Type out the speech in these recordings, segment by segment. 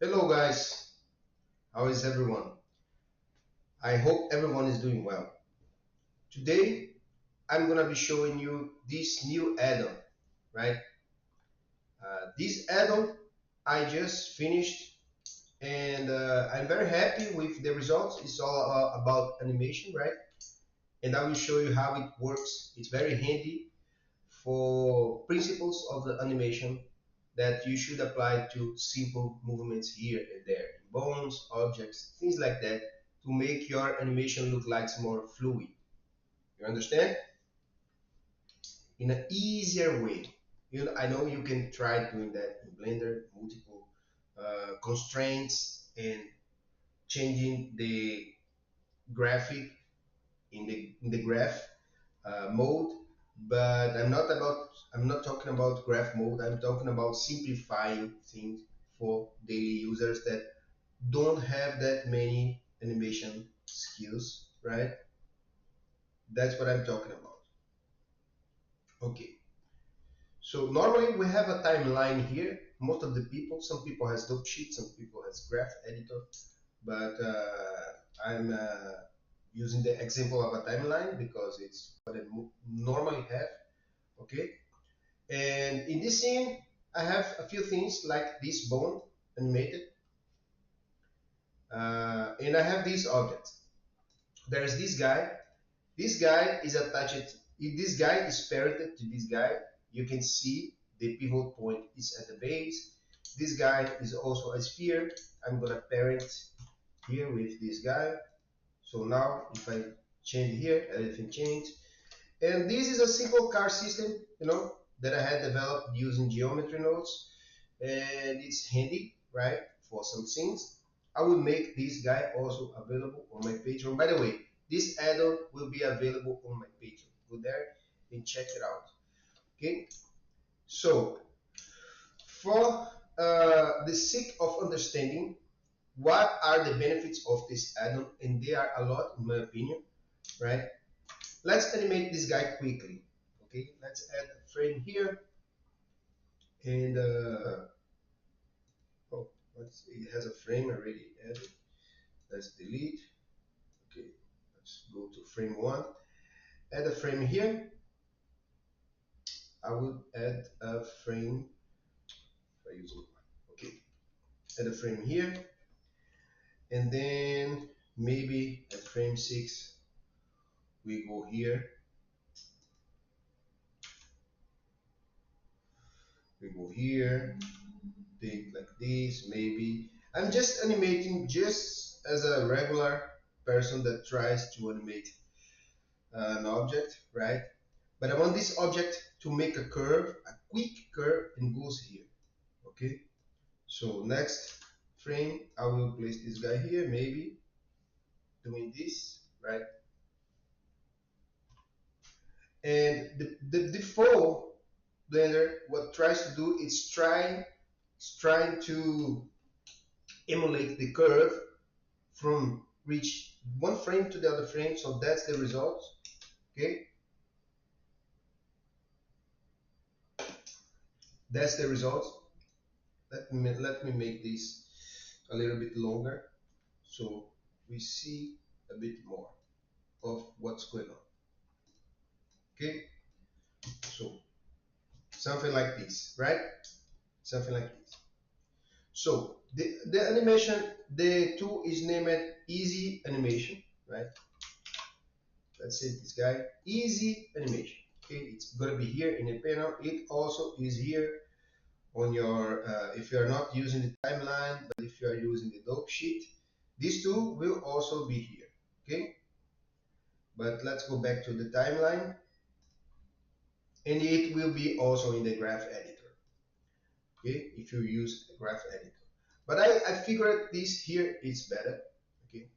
Hello guys, how is everyone? I hope everyone is doing well. Today I'm gonna be showing you this new add-on, right? This add-on I just finished and I'm very happy with the results. It's all about animation, right? And I will show you how it works. It's very handy for principles of the animation that you should apply to simple movements here and there, bones, objects, things like that, to make your animation look like more fluid. You understand? In an easier way. I know you can try doing that in Blender, multiple constraints and changing the graphic in the graph mode, but I'm not talking about graph mode. I'm talking about simplifying things for daily users that don't have that many animation skills, right? That's what I'm talking about. Okay. So normally we have a timeline here. Most of the people, some people has dope sheet, some people has graph editor, but I'm using the example of a timeline because it's what I normally have. Okay, and in this scene I have a few things like this bone animated, and I have these objects. There is this guy. This guy is attached. This guy is parented to this guy. You can see the pivot point is at the base. This guy is also a sphere. I'm gonna parent here with this guy. So now if I change here, everything changed. And this is a simple car system, that I had developed using geometry nodes, and it's handy, right, for some things. I will make this guy also available on my Patreon. By the way, this add-on will be available on my Patreon. Go there and check it out. Okay, so for the sake of understanding what are the benefits of this add-on, and there are a lot in my opinion, right? Let's animate this guy quickly. Okay, let's add a frame here, and oh, it has a frame already added. Let's delete. Okay, let's go to frame one. Add a frame here. I will add a frame by using one. Okay, add a frame here, and then maybe at frame 6 we go here. We go here. Think like this. Maybe I'm just animating just as a regular person that tries to animate an object, right? But I want this object to make a curve, a quick curve, and goes here. Okay. So next frame, I will place this guy here, maybe doing this, right? And the default Blender, what tries to do is trying to emulate the curve from reach one frame to the other frame. So that's the result. Okay, that's the result. Let me make this a little bit longer so we see a bit more of what's going on. Okay, so something like this, right? Something like this. So the animation, the tool is named Easy Animation, right? Let's say this guy, Easy Animation. Okay, it's gonna be here in the panel. It also is here on your, if you are not using the timeline, but if you are using the dope sheet, this tool will also be here. Okay, but let's go back to the timeline, and it will be also in the graph editor. Okay, if you use a graph editor. But I figured this here is better. Okay,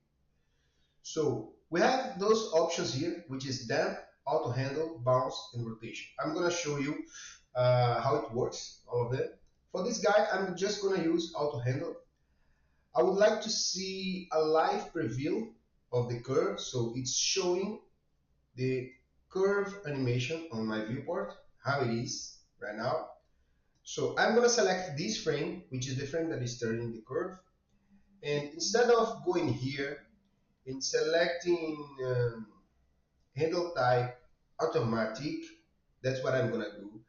so we have those options here, which is damp, auto handle, bounce, and rotation. I'm gonna show you how it works, all of them. For this guy, I'm just gonna use auto handle. I would like to see a live preview of the curve, so it's showing the curve animation on my viewport, how it is right now. So I'm gonna select this frame, which is the frame that is turning the curve, and instead of going here and selecting handle type automatic, that's what I'm gonna do.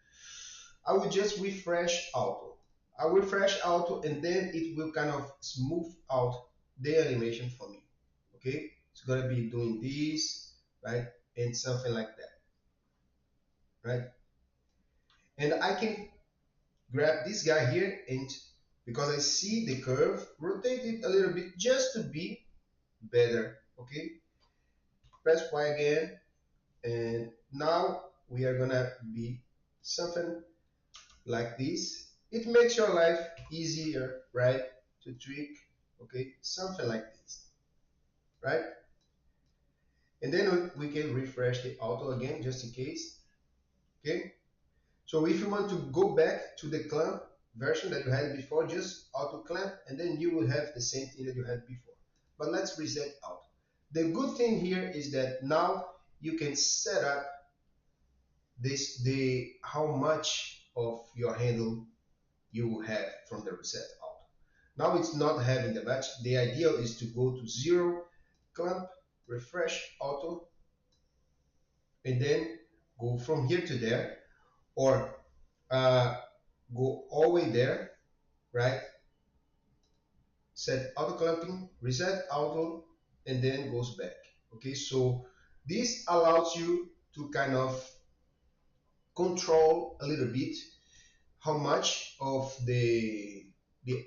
I will just refresh auto. I will refresh auto and then it will kind of smooth out the animation for me. Okay, it's gonna be doing this, right, and something like that, right? And I can grab this guy here and because I see the curve, rotate it a little bit just to be better. Okay, press Y again, and now we are gonna be something like this. It makes your life easier, right, to trick. Okay, something like this, right? And then we can refresh the auto again just in case. Okay, so if you want to go back to the clamp version that you had before, just auto clamp and then you will have the same thing that you had before. But let's reset auto. The good thing here is that now you can set up this the how much of your handle you have from the reset auto. Now it's not having the match. The idea is to go to 0, clamp, refresh auto, and then go from here to there, or uh, go all the way there, right? Set auto clamping, reset auto, and then goes back. Okay, so this allows you to kind of control a little bit how much of the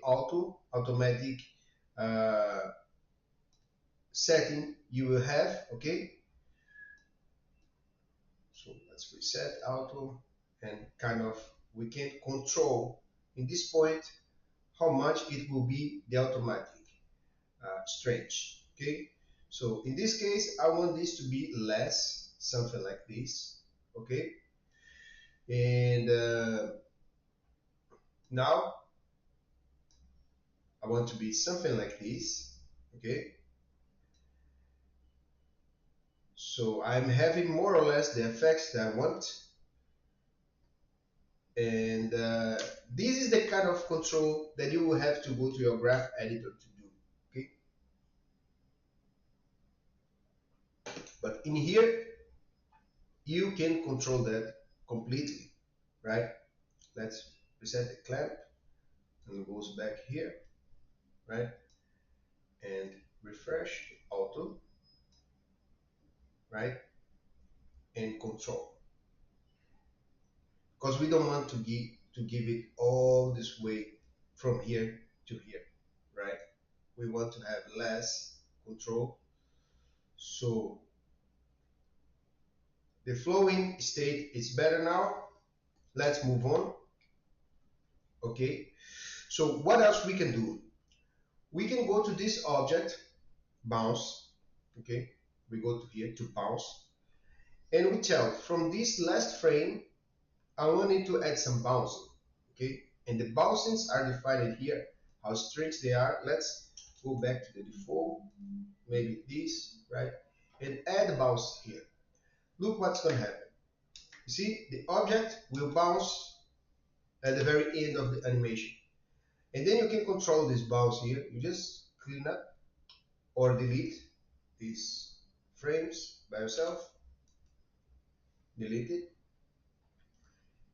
automatic uh, setting you will have. Okay, so let's reset auto and kind of we can control in this point how much it will be the automatic stretch. Okay, so in this case I want this to be less, something like this. Okay, and now I want to be something like this. Okay, so I'm having more or less the effects that I want, and this is the kind of control that you will have to go to your graph editor to do. Okay, but in here you can control that completely, right? Let's reset the clamp and it goes back here, right? And refresh auto, right? And control, because we don't want to give it all this way from here to here, right? We want to have less control. So the flowing state is better now. Let's move on. Okay, so what else we can do? We can go to this object, bounce. Okay, we go to here to bounce, and we tell from this last frame I wanted to add some bouncing. Okay, and the bouncings are defined here, how strange they are. Let's go back to the default, maybe this, right, and add a bounce here. Look what's going to happen. You see, the object will bounce at the very end of the animation. And then you can control this bounce here. You just clean up or delete these frames by yourself. Delete it.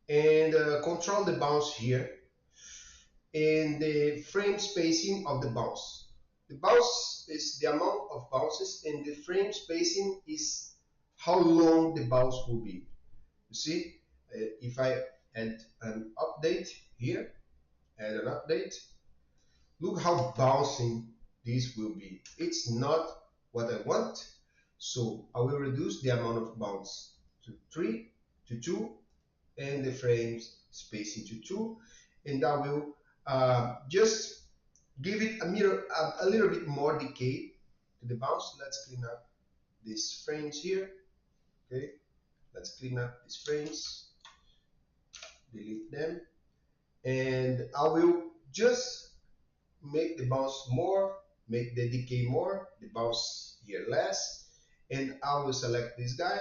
And control the bounce here and the frame spacing of the bounce. The bounce is the amount of bounces and the frame spacing is how long the bounce will be. You see, if I add an update here, add an update, look how bouncing this will be. It's not what I want, so I will reduce the amount of bounce to 3, to 2, and the frames spacing to 2, and I will just give it a little bit more decay to the bounce. Let's clean up these frames here. Okay, let's clean up these frames, delete them, and I will just make the bounce more, make the decay more, the bounce here less, and I will select this guy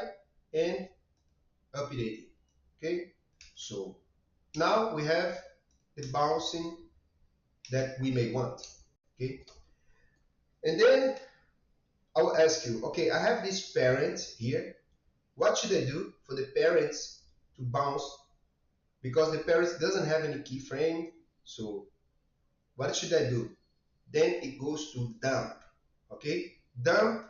and update it. Okay, so now we have the bouncing that we may want. Okay, and then I will ask you, okay, I have this parent here. What should I do for the parents to bounce? Because the parent doesn't have any keyframe, so what should I do? Then it goes to dump. Okay, dump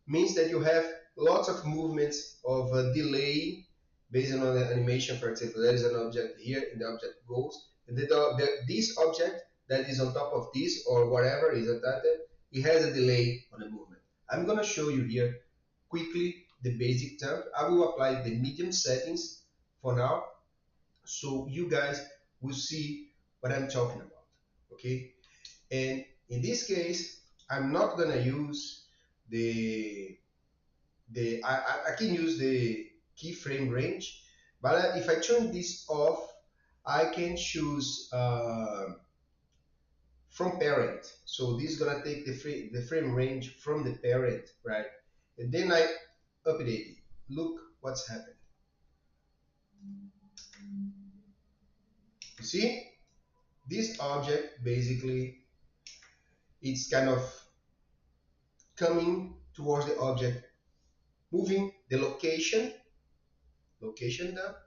means that you have lots of movements of delay based on the animation. For example, there is an object here, and the object goes, and this object that is on top of this or whatever is attached, it has a delay on the movement. I'm going to show you here quickly the basic dump. I will apply the medium settings for now, so you guys will see what I'm talking about. Okay, and in this case, I'm not gonna use I can use the keyframe range, but if I turn this off, I can choose from parent. So this is gonna take the frame range from the parent, right? And then I update it. Look what's happened. You see, this object basically it's kind of coming towards the object, moving the location dump,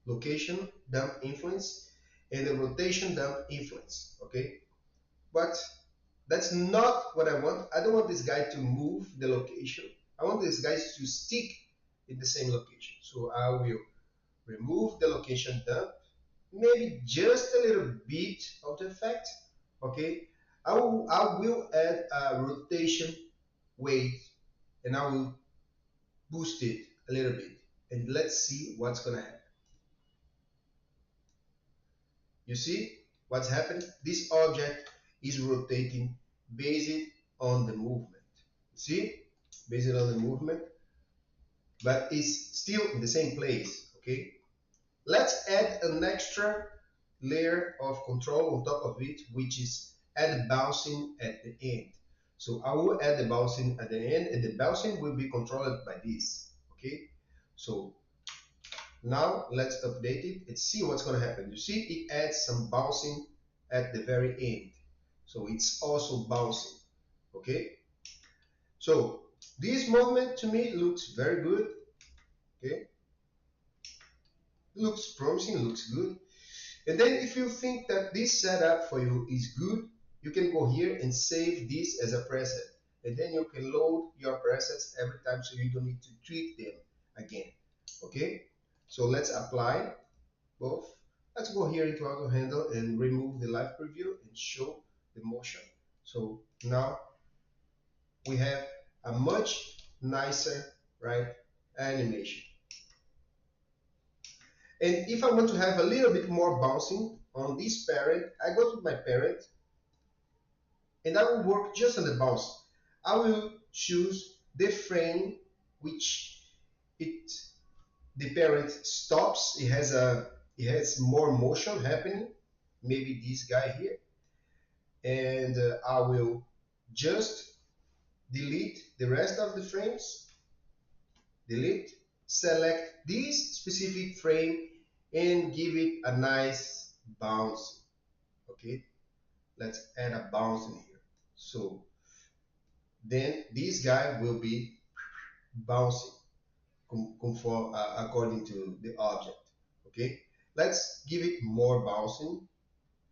location dump influence, and the rotation dump influence. Okay, but that's not what I want. I don't want this guy to move the location. I want this guy to stick in the same location. So I will remove the location dump, maybe just a little bit of the effect. Okay, I will add a rotation weight, and I will boost it a little bit, and let's see what's gonna happen. You see what's happened? This object is rotating based on the movement. See, based on the movement, but it's still in the same place. Okay, let's add an extra layer of control on top of it, which is add bouncing at the end. So I will add the bouncing at the end, and the bouncing will be controlled by this. Okay, so now let's update it and see what's going to happen. You see it adds some bouncing at the very end. So it's also bouncing. Okay, so this movement to me looks very good. Okay, looks promising, looks good. And then if you think that this setup for you is good, you can go here and save this as a preset. And then you can load your presets every time, so you don't need to tweak them again. Okay, so let's apply both. Let's go here into auto handle and remove the live preview and show the motion. So now we have a much nicer, right, animation. And if I want to have a little bit more bouncing on this parent, I go to my parent and I will work just on the bounce. I will choose the frame which it the parent stops. It has more motion happening, maybe this guy here, and I will just delete the rest of the frames, delete, select this specific frame and give it a nice bounce. Okay, let's add a bounce in here. So then this guy will be bouncing according to the object. Okay, let's give it more bouncing.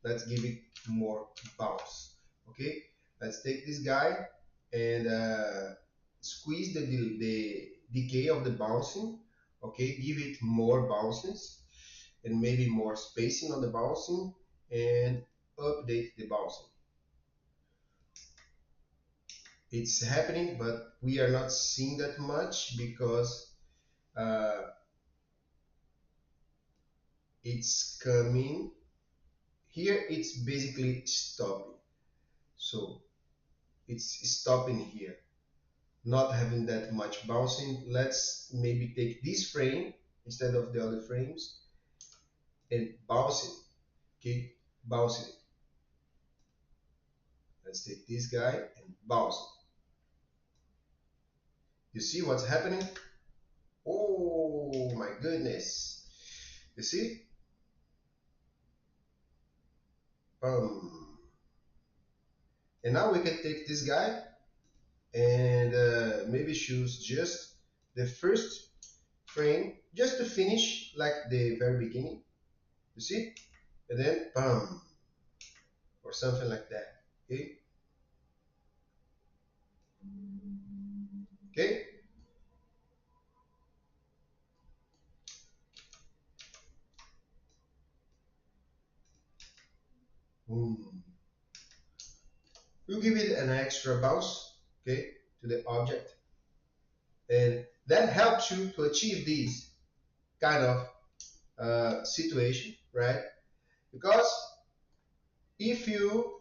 Let's give it more bounce. Okay, let's take this guy and squeeze the decay of the bouncing. Okay, give it more bounces and maybe more spacing on the bouncing, and update the bouncing. It's happening, but we are not seeing that much because uh, it's coming here. It's basically stopping, so it's stopping here, not having that much bouncing. Let's maybe take this frame instead of the other frames and bounce it. Okay, bounce it. Let's take this guy and bounce it. You see what's happening? Oh my goodness. You see? Boom. And now we can take this guy and maybe choose just the first frame just to finish like the very beginning. You see? And then boom, or something like that. Okay? Okay? Boom. You give it an extra bounce, okay, to the object, and that helps you to achieve these kind of situation, right? Because if you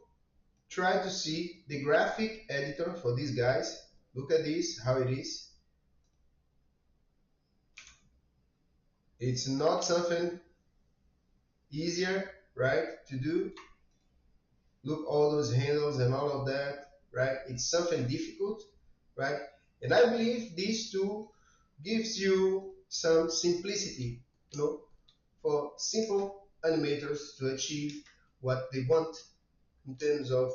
try to see the graphic editor for these guys, look at this, how it is. It's not something easier, right, to do. Look all those handles and all of that, right? It's something difficult, right? And I believe these two gives you some simplicity, you know, for simple animators to achieve what they want in terms of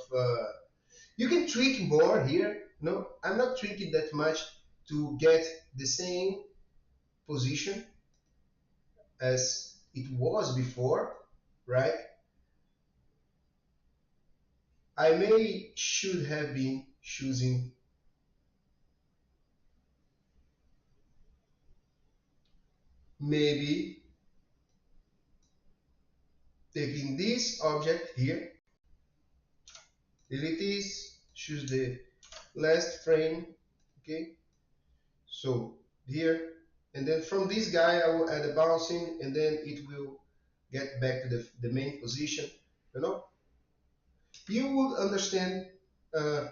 you can tweak more here. No, I'm not tweaking that much to get the same position as it was before, right? I may should have been choosing maybe taking this object here, delete this, choose the last frame, okay? So here, and then from this guy I will add a bouncing, and then it will get back to the main position, you know? You will understand a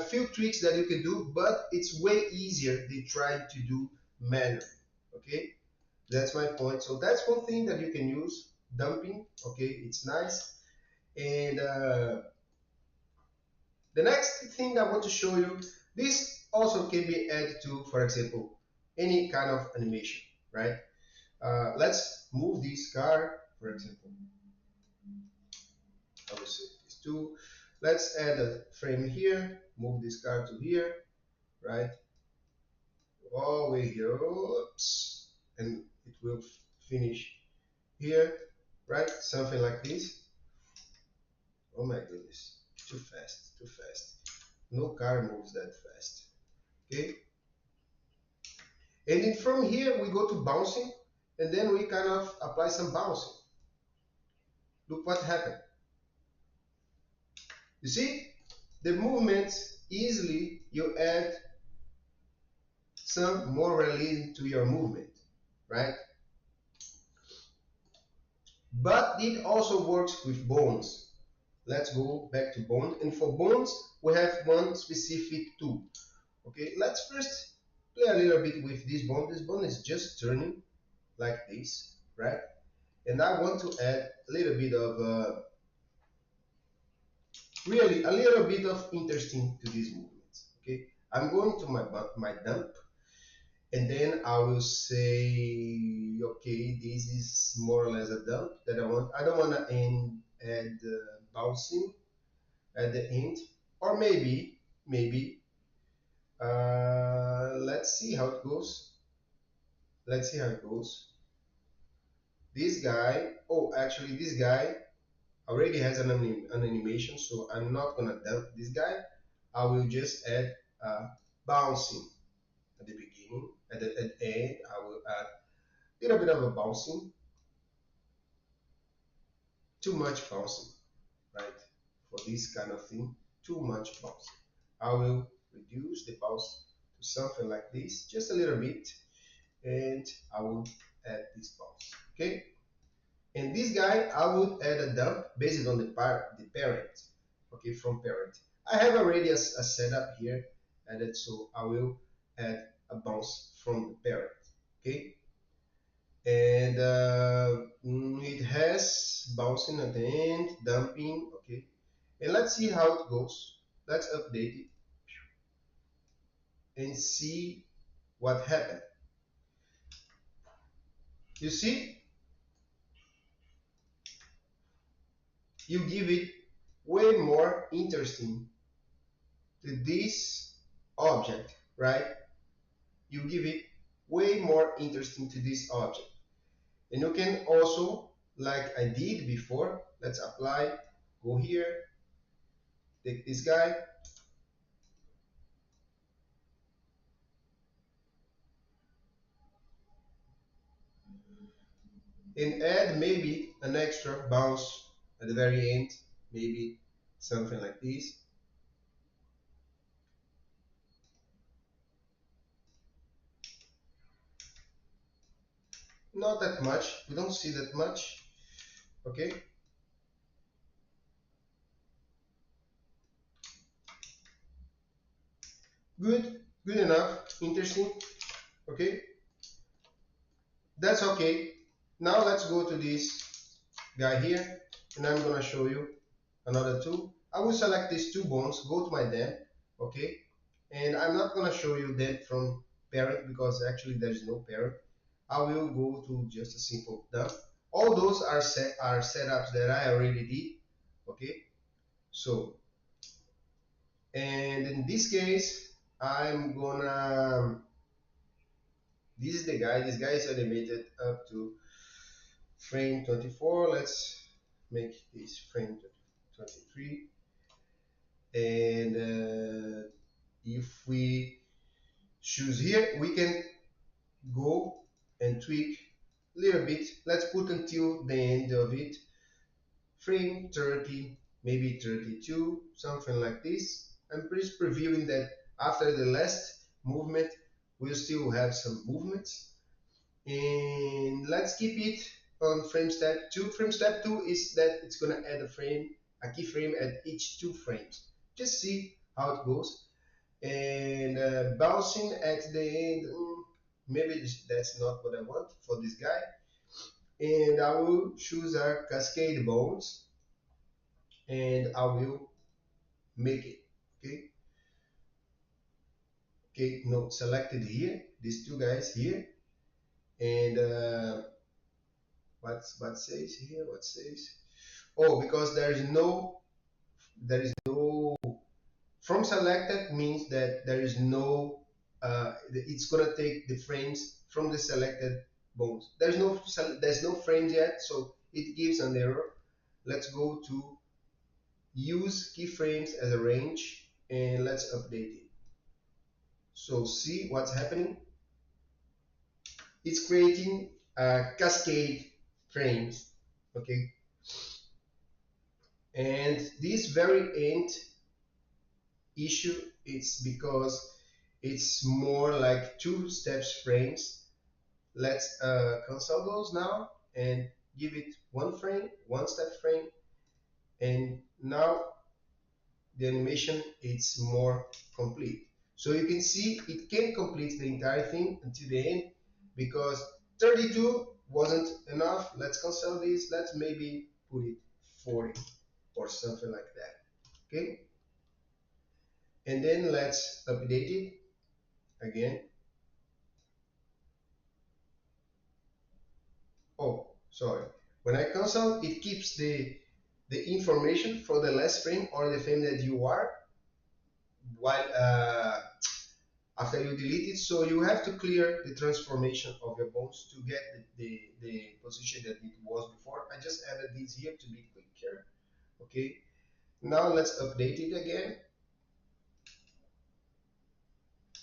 few tricks that you can do, but it's way easier than trying to do manually, okay? That's my point. So that's one thing that you can use, dumping, okay? It's nice. And the next thing I want to show you, this also can be added to, for example, any kind of animation, right? Let's move this car, for example. I will say this too. Let's add a frame here, move this car to here, right? All the way here, oops, and it will finish here, right? Something like this. Oh my goodness, too fast, too fast. No car moves that fast, okay? And then from here, we go to bouncing, and then we kind of apply some bouncing. Look what happened. You see, the movements easily you add some more realism to your movement, right? But it also works with bones. Let's go back to bones. And for bones, we have one specific tool. Okay, let's first play a little bit with this bone. This bone is just turning like this, right? And I want to add a little bit of really a little bit of interesting to these movements. Okay, I'm going to my dump, and then I will say, okay, this is more or less a dump that I want. I don't want to add bouncing at the end, or maybe let's see how it goes. Let's see how it goes. This guy, oh, actually, this guy already has an animation, so I'm not gonna dump this guy. I will just add bouncing at the beginning. At the end, I will add a little bit of a bouncing. Too much bouncing, right? For this kind of thing, too much bouncing. I will reduce the bounce to something like this, just a little bit, and I will add this bounce. Okay? And this guy, I would add a dump based on the parent, okay, from parent. I have already a setup here added, so I will add a bounce from the parent, okay? And it has bouncing at the end, dumping, okay? And let's see how it goes. Let's update it and see what happened. You see, you give it way more interesting to this object, right? You give it way more interesting to this object. And you can also, like I did before, let's apply, go here, take this guy, and add maybe an extra bounce at the very end, maybe something like this. Not that much, we don't see that much, okay? Good, good enough, interesting, okay? That's okay. Now let's go to this guy here, and I'm gonna show you another two. I will select these two bones, go to my DEM, okay? And I'm not gonna show you that from parent because actually there is no parent. I will go to just a simple dump. All those are setups that I already did, okay? So, and in this case, I'm gonna, this is the guy, this guy is animated up to frame 24. Let's make this frame 23. And if we choose here, we can go and tweak a little bit. Let's put until the end of it, frame 30, maybe 32, something like this. I'm just previewing that after the last movement, we'll still have some movements. And let's keep it on frame step 2. Frame step 2 is that it's going to add a frame, a keyframe at each 2 frames. Just see how it goes. And bouncing at the end, maybe that's not what I want for this guy. And I will choose a cascade bones and I will make it. Okay, okay, no, selected here, these two guys here. And what says here? What says? Oh, because there is no from selected means that there is no it's gonna take the frames from the selected bones. There's no frames yet, so it gives an error. Let's go to use keyframes as a range and let's update it. So see what's happening. It's creating cascade frames, okay? And this very end issue, it's because it's more like two steps frames. Let's cancel those now and give it one frame, one step frame, and now the animation is more complete. So you can see it can complete the entire thing until the end because 32 wasn't enough. Let's cancel this. Let's maybe put it 40 or something like that. Okay, and then let's update it again. Oh, sorry. When I cancel, it keeps the information for the last frame or the frame that you are while after you delete it. So you have to clear the transformation of your bones to get the position that it was before. I just added this here to be quicker. Okay. Now let's update it again.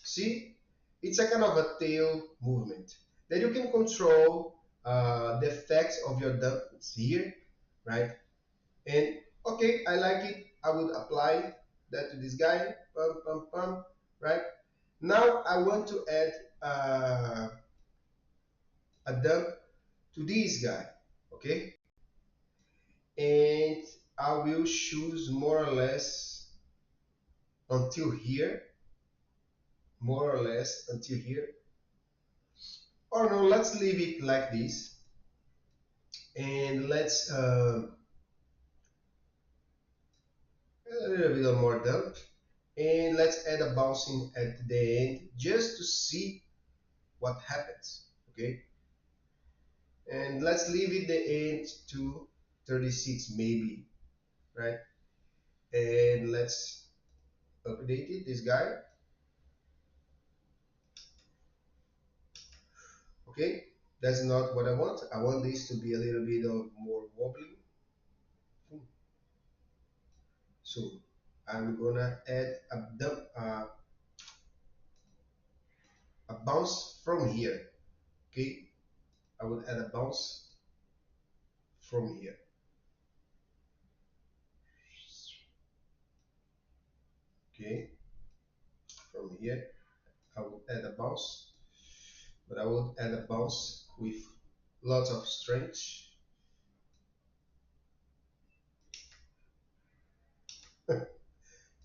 See, it's a kind of a tail movement that you can control the effects of your dumplings here, right? And okay, I like it. I would apply that to this guy. Pum, pum, pum, right? Now I want to add a dump to this guy, okay? And I will choose more or less until here, more or less until here. Or no, let's leave it like this. And let's a little bit of more dump. And let's add a bouncing at the end just to see what happens, okay? And let's leave it the end to 36 maybe. right? And let's update it, this guy. Okay, that's not what I want. I want this to be a little bit of more wobbling. So I'm gonna add a bounce from here. Okay, I will add a bounce from here. Okay, from here I will add a bounce, but I will add a bounce with lots of strength.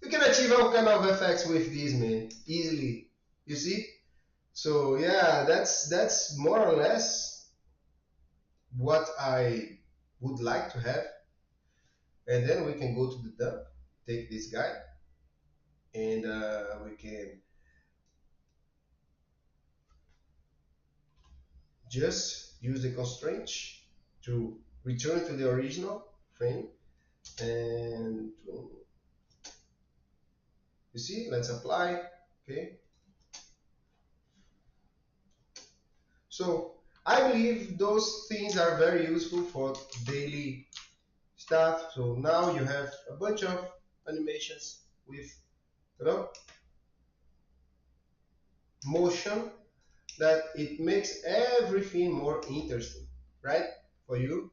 You can achieve all kind of effects with this, man, easily. You see? So yeah, that's more or less what I would like to have. And then we can go to the dump, take this guy, and we can just use the constraint to return to the original frame. And you see, let's apply. Okay, so I believe those things are very useful for daily stuff. So now you have a bunch of animations with, you know, motion, that it makes everything more interesting, right, for you.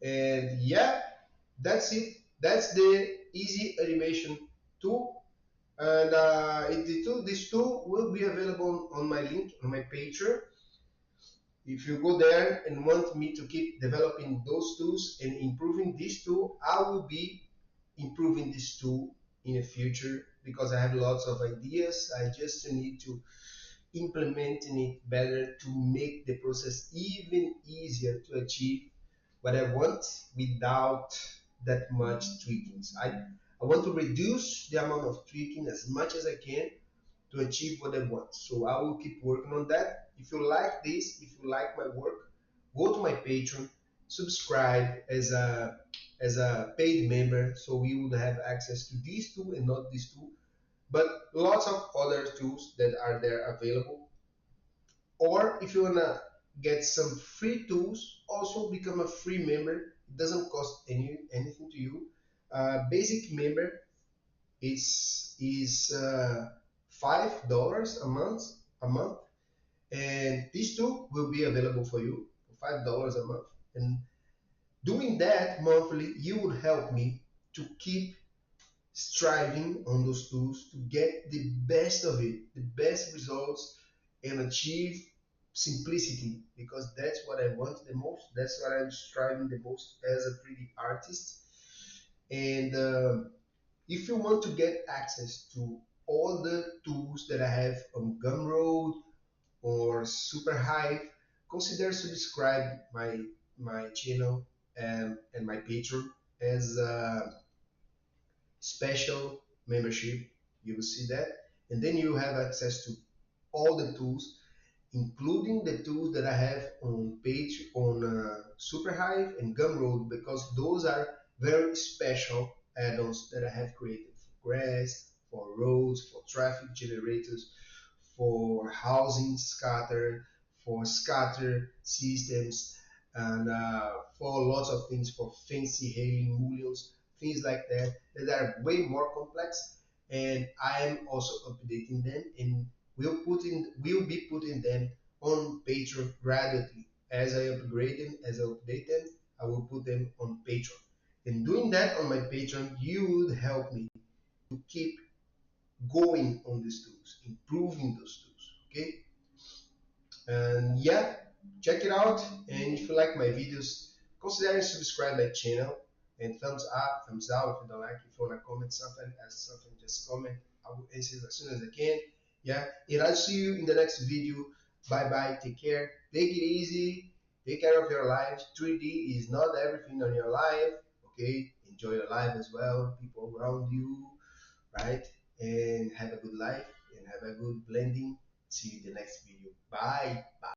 And yeah, that's it. That's the easy animation tool. And this tool will be available on my link on my Patreon. If you go there and want me to keep developing those tools and improving this tool, I will be improving this tool in the future because I have lots of ideas. I just need to implementing it better to make the process even easier to achieve what I want without that much tweaking. I want to reduce the amount of tweaking as much as I can to achieve what I want. So I will keep working on that. If you like this, if you like my work, go to my Patreon, subscribe as a paid member, so you would have access to these two and not these two, but lots of other tools that are there available. Or if you wanna get some free tools, also become a free member. It doesn't cost anything to you. Basic member is $5 a month, and these two will be available for you for $5 a month. And doing that monthly, you would help me to keep striving on those tools to get the best of it, the best results, and achieve simplicity, because that's what I want the most. That's what I'm striving the most as a 3D artist. And if you want to get access to all the tools that I have on Gumroad or Superhive, consider subscribe my channel and my Patreon as special membership. You will see that, and then you have access to all the tools, including the tools that I have on page on Superhive and Gumroad, because those are very special add-ons that I have created for grass, for roads, for traffic generators, for housing scatter, for scatter systems, and for lots of things, for fancy hailing mullions, things like that that are way more complex. And I am also updating them, and will be putting them on Patreon gradually. As I upgrade them, as I update them, I will put them on Patreon. And doing that on my Patreon, you would help me to keep going on these tools, improving those tools. Okay? And yeah, check it out. And if you like my videos, consider subscribe my channel, and thumbs up, thumbs down if you don't like. If you want to comment something, ask something, just comment. I will answer as soon as I can. Yeah, and I'll see you in the next video. Bye bye. Take care. Take it easy. Take care of your life. 3D is not everything on your life. Okay, enjoy your life as well. People around you, right? And have a good life and have a good blending. See you in the next video. Bye. Bye.